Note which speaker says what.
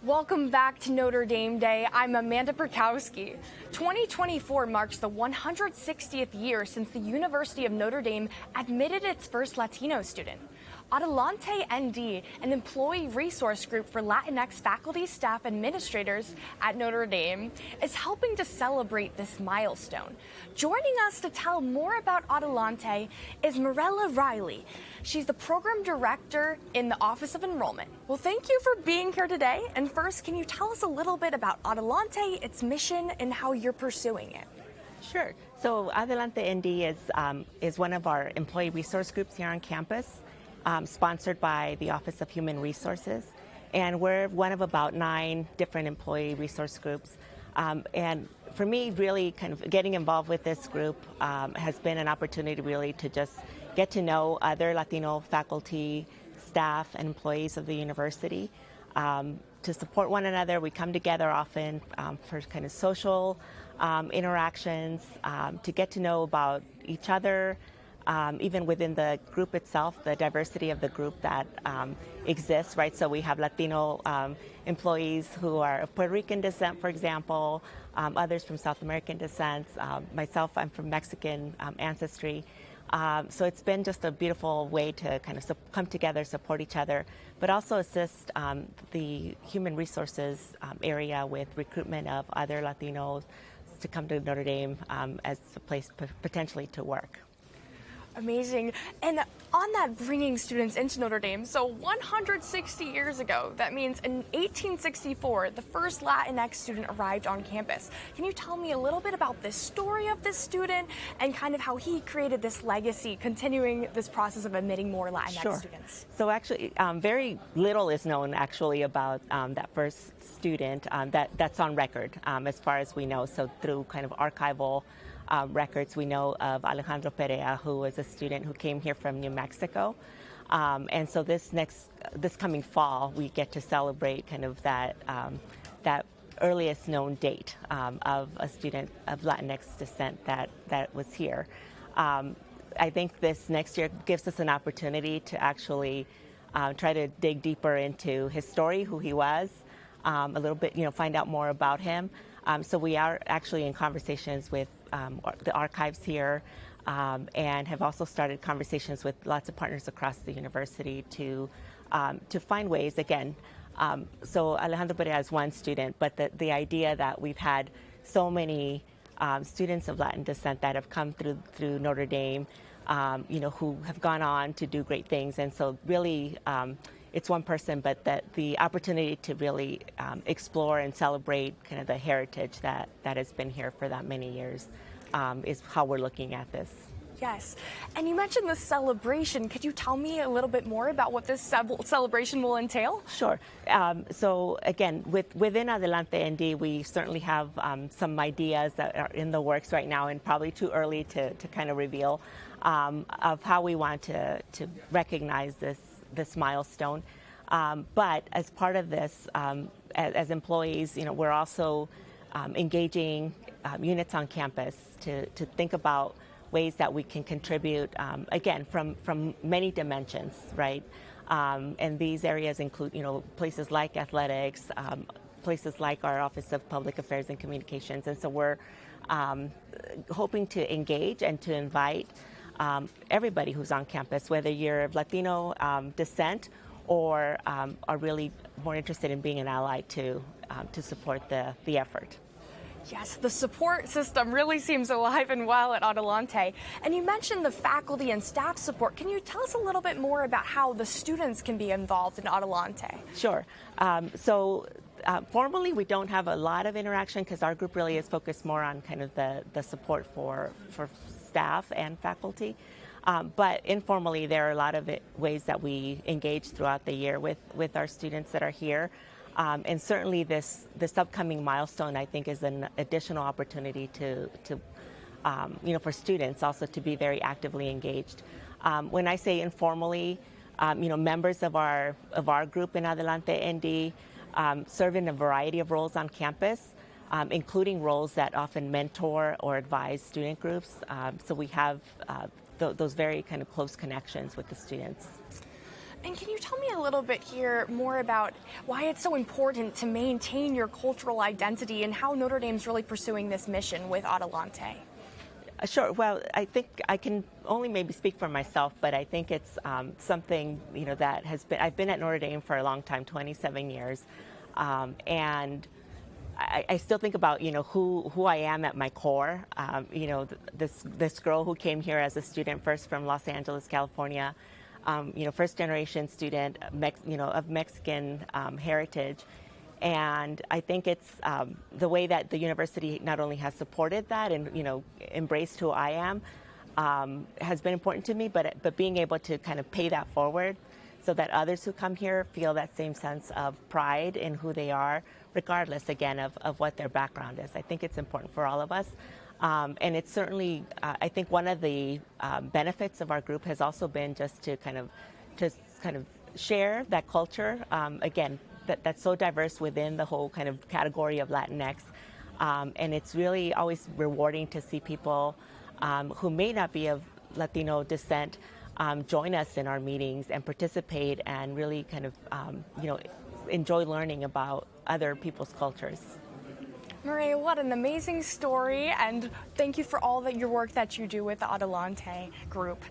Speaker 1: Welcome back to Notre Dame Day. I'm Amanda Perkowski. 2024 marks the 160th year since the University of Notre Dame admitted its first Latino student. Adelante ND, an employee resource group for Latinx faculty, staff, administrators at Notre Dame, is helping to celebrate this milestone. Joining us to tell more about Adelante is Mirella Riley. She's the program director in the Office of Enrollment. Well, thank you for being here today. And first, can you tell us a little bit about Adelante, its mission, and how you're pursuing it?
Speaker 2: Sure. So Adelante ND is one of our employee resource groups here on campus, sponsored by the Office of Human Resources. And we're one of about 9 different employee resource groups. And for me, really kind of getting involved with this group has been an opportunity really to just get to know other Latino faculty, staff, and employees of the university. To support one another, we come together often for kind of social interactions, to get to know about each other, even within the group itself, the diversity of the group that exists, right? So we have Latino employees who are of Puerto Rican descent, for example, others from South American descent. Myself, I'm from Mexican ancestry. So it's been just a beautiful way to kind of come together, support each other, but also assist the human resources area with recruitment of other Latinos to come to Notre Dame as a place potentially to work.
Speaker 1: Amazing. And on that, bringing students into Notre Dame, so 160 years ago, that means in 1864, the first Latinx student arrived on campus. Can you tell me a little bit about the story of this student and kind of how he created this legacy, continuing this process of admitting more Latinx students?
Speaker 2: So actually, very little is known actually about that first student that's on record as far as we know. So through kind of archival records, we know of Alejandro Perea, who was a student who came here from New Mexico. And so this coming fall, we get to celebrate kind of that earliest known date of a student of Latinx descent that was here. I think this next year gives us an opportunity to actually try to dig deeper into his story, who he was, a little bit, find out more about him. So we are actually in conversations with the archives here, and have also started conversations with lots of partners across the university to find ways, again. So Alejandro Perea is one student, but the idea that we've had so many students of Latin descent that have come through Notre Dame, who have gone on to do great things, and so really it's one person, but the opportunity to really explore and celebrate kind of the heritage that has been here for that many years is how we're looking at this.
Speaker 1: Yes. And you mentioned the celebration. Could you tell me a little bit more about what this celebration will entail?
Speaker 2: Sure. So again, within Adelante ND, we certainly have some ideas that are in the works right now, and probably too early to kind of reveal of how we want to recognize this milestone. But as part of this, as employees, we're also engaging units on campus to think about ways that we can contribute, again, from many dimensions, right? And these areas include, places like athletics, places like our Office of Public Affairs and Communications. And so we're hoping to engage and to invite everybody who's on campus, whether you're of Latino descent or are really more interested in being an ally to support the effort.
Speaker 1: Yes, the support system really seems alive and well at Adelante. And you mentioned the faculty and staff support. Can you tell us a little bit more about how the students can be involved in Adelante?
Speaker 2: Sure. Formally, we don't have a lot of interaction because our group really is focused more on kind of the support for staff and faculty. But informally, there are a lot of ways that we engage throughout the year with our students that are here. And certainly this upcoming milestone, I think, is an additional opportunity for students also to be very actively engaged. When I say informally, members of our group in Adelante ND serve in a variety of roles on campus, including roles that often mentor or advise student groups. So we have those very kind of close connections with the students.
Speaker 1: And can you tell me a little bit here more about why it's so important to maintain your cultural identity and how Notre Dame's really pursuing this mission with Adelante?
Speaker 2: Sure. Well, I think I can only maybe speak for myself, but I think it's something that has been. I've been at Notre Dame for a long time, 27 years, and I still think about who I am at my core. This girl who came here as a student first from Los Angeles, California. First generation student, of Mexican heritage. And I think it's the way that the university not only has supported that and embraced who I am has been important to me, but being able to kind of pay that forward so that others who come here feel that same sense of pride in who they are, regardless again of what their background is. I think it's important for all of us. And it's certainly, I think one of the benefits of our group has also been just to kind of share that culture. Again, that's so diverse within the whole kind of category of Latinx. And it's really always rewarding to see people who may not be of Latino descent join us in our meetings and participate and really kind of, enjoy learning about other people's cultures.
Speaker 1: Mirella, what an amazing story, and thank you for all your work that you do with the Adelante group.